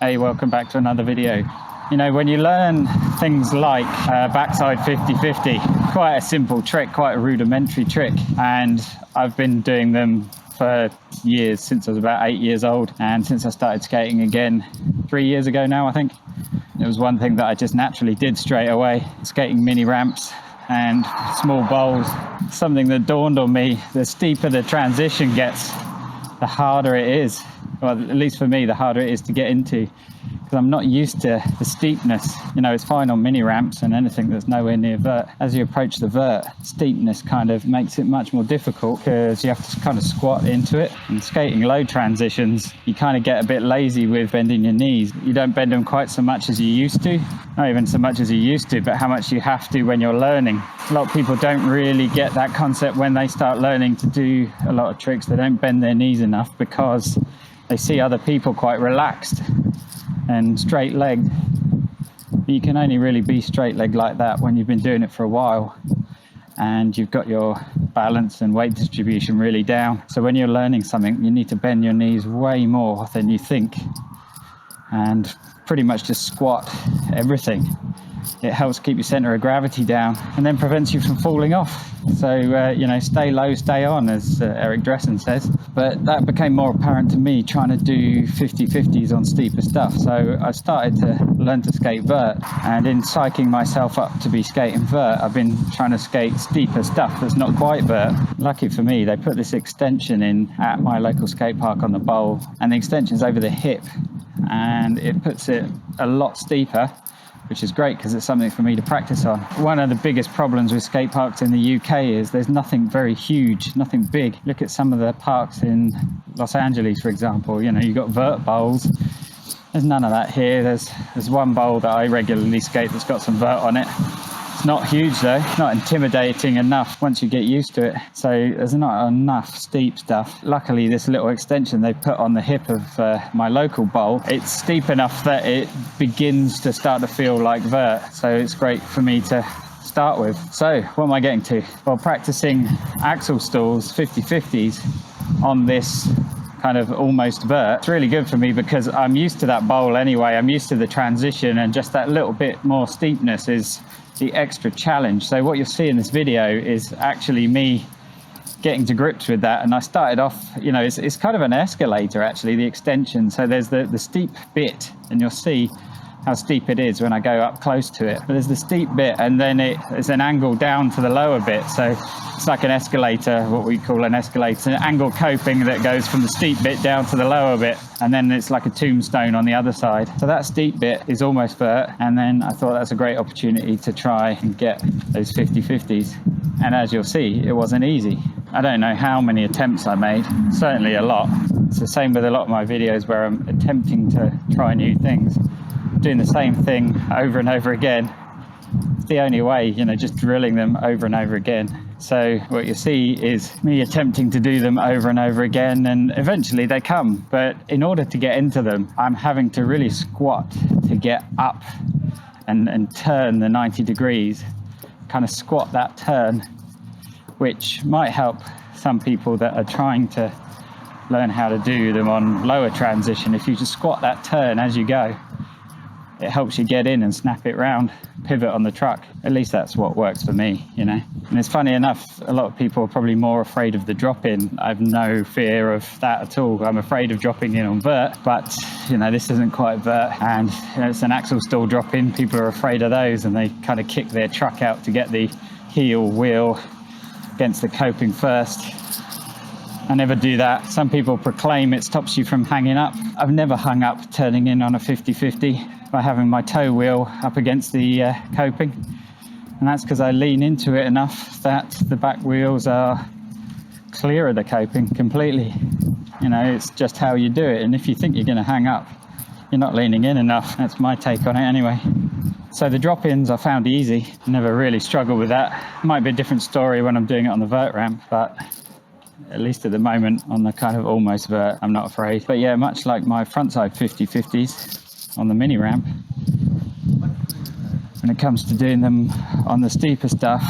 Hey, welcome back to another video. You know, when you learn things like backside 50-50, quite a simple trick, quite a rudimentary trick, and I've been doing them for years, since I was about 8 years old, and since I started skating again 3 years ago now, I think. It was one thing that I just naturally did straight away, skating mini ramps and small bowls. Something that dawned on me: the steeper the transition gets, the harder it is. Well, at least for me, the harder it is to get into, because I'm not used to the steepness. You know, it's fine on mini ramps and anything that's nowhere near vert. As you approach the vert, steepness kind of makes it much more difficult, because you have to kind of squat into it. And skating low transitions, you kind of get a bit lazy with bending your knees. You don't bend them quite so much as you used to. Not even so much as you used to, but how much you have to when you're learning. A lot of people don't really get that concept when they start learning to do a lot of tricks. They don't bend their knees enough because they see other people quite relaxed and straight-legged. You can only really be straight-legged like that when you've been doing it for a while and you've got your balance and weight distribution really down. So when you're learning something, you need to bend your knees way more than you think and pretty much just squat everything. It helps keep your center of gravity down and then prevents you from falling off. So, you know, stay low, stay on, as Eric Dressen says. But that became more apparent to me trying to do 50-50s on steeper stuff. So I started to learn to skate vert, and in psyching myself up to be skating vert, I've been trying to skate steeper stuff that's not quite vert. Lucky for me, they put this extension in at my local skate park on the bowl, and the extension's over the hip, and it puts it a lot steeper, which is great because it's something for me to practice on. One of the biggest problems with skate parks in the UK is there's nothing very huge, nothing big. Look at some of the parks in Los Angeles, for example. You know, you've got vert bowls. There's none of that here. There's one bowl that I regularly skate that's got some vert on it. It's not huge though, not intimidating enough once you get used to it. So there's not enough steep stuff. Luckily, this little extension they put on the hip of my local bowl, it's steep enough that it begins to start to feel like vert. So it's great for me to start with. So what am I getting to? Well, practicing axle stalls, 50-50s on this kind of almost vert, it's really good for me because I'm used to that bowl anyway. I'm used to the transition, and just that little bit more steepness is the extra challenge. So what you'll see in this video is actually me getting to grips with that. And I started off, you know, it's kind of an escalator actually, the extension. So there's the steep bit, and you'll see how steep it is when I go up close to it. But there's the steep bit, and then there's an angle down to the lower bit. So it's like an escalator, what we call an escalator. It's an angle coping that goes from the steep bit down to the lower bit, and then it's like a tombstone on the other side. So that steep bit is almost vert, and then I thought that's a great opportunity to try and get those 50-50s. And as you'll see, it wasn't easy. I don't know how many attempts I made, certainly a lot. It's the same with a lot of my videos where I'm attempting to try new things, doing the same thing over and over again. It's the only way, you know, just drilling them over and over again. So what you see is me attempting to do them over and over again, and eventually they come. But in order to get into them, I'm having to really squat to get up and turn the 90 degrees, kind of squat that turn, which might help some people that are trying to learn how to do them on lower transition. If you just squat that turn as you go, it helps you get in and snap it round, pivot on the truck. At least that's what works for me, you know. And it's funny enough, a lot of people are probably more afraid of the drop-in. I have no fear of that at all. I'm afraid of dropping in on vert, but, you know, this isn't quite vert, and you know, it's an axle stall drop-in. People are afraid of those, and they kind of kick their truck out to get the heel wheel against the coping first. I never do that. Some people proclaim it stops you from hanging up. I've never hung up turning in on a 50-50 by having my toe wheel up against the coping, and that's because I lean into it enough that the back wheels are clear of the coping completely. You know, it's just how you do it, and if you think you're going to hang up, you're not leaning in enough. That's my take on it anyway. So the drop-ins I found easy, never really struggled with that. Might be a different story when I'm doing it on the vert ramp, but at least at the moment on the kind of almost vert, I'm not afraid. But yeah, much like my frontside 50-50s on the mini ramp, when it comes to doing them on the steeper stuff,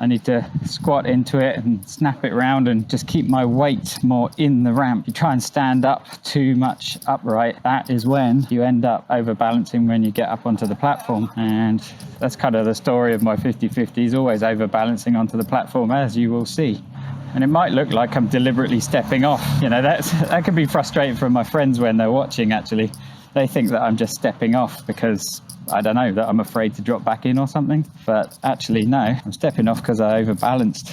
I need to squat into it and snap it round and just keep my weight more in the ramp. You try and stand up too much upright, that is when you end up overbalancing when you get up onto the platform. And that's kind of the story of my 50/50s, always overbalancing onto the platform, as you will see. And it might look like I'm deliberately stepping off. You know, that can be frustrating for my friends when they're watching, actually. They think that I'm just stepping off because, I don't know, that I'm afraid to drop back in or something. But actually, no, I'm stepping off because I overbalanced.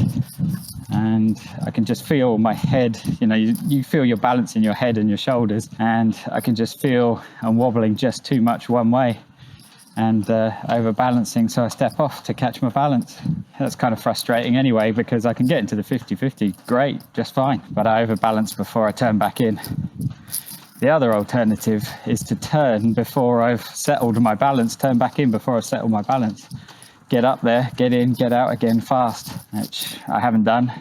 And I can just feel my head, you know, you feel your balance in your head and your shoulders. And I can just feel I'm wobbling just too much one way and overbalancing, so I step off to catch my balance. That's kind of frustrating anyway, because I can get into the 50/50 great, just fine, but I overbalance before I turn back in. The other alternative is to turn before I've settled my balance, turn back in before I've settled my balance. Get up there, get in, get out again fast, which I haven't done.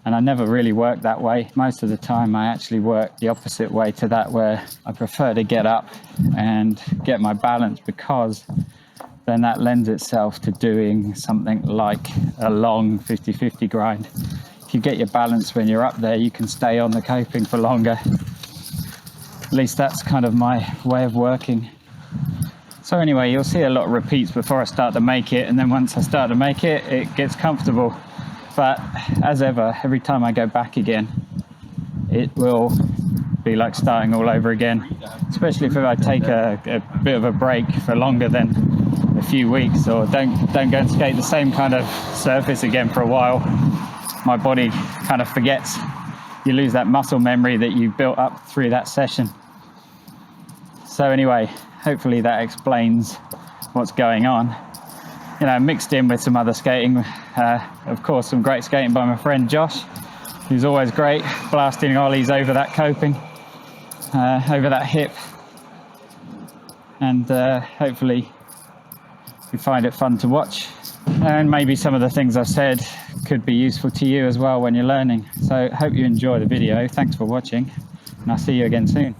And I never really work that way. Most of the time I actually work the opposite way to that, where I prefer to get up and get my balance, because then that lends itself to doing something like a long 50/50 grind. If you get your balance when you're up there, you can stay on the coping for longer. At least that's kind of my way of working. So anyway, you'll see a lot of repeats before I start to make it, and then once I start to make it, it gets comfortable. But as ever, every time I go back again, it will be like starting all over again, especially if I take a bit of a break for longer than a few weeks, or don't go and skate the same kind of surface again for a while. My body kind of forgets. You lose that muscle memory that you built up through that session. So anyway, hopefully that explains what's going on. You know, mixed in with some other skating, of course, some great skating by my friend Josh, who's always great, blasting ollies over that coping, over that hip, and hopefully you find it fun to watch. And maybe some of the things I've said could be useful to you as well when you're learning. So hope you enjoy the video. Thanks for watching, and I'll see you again soon.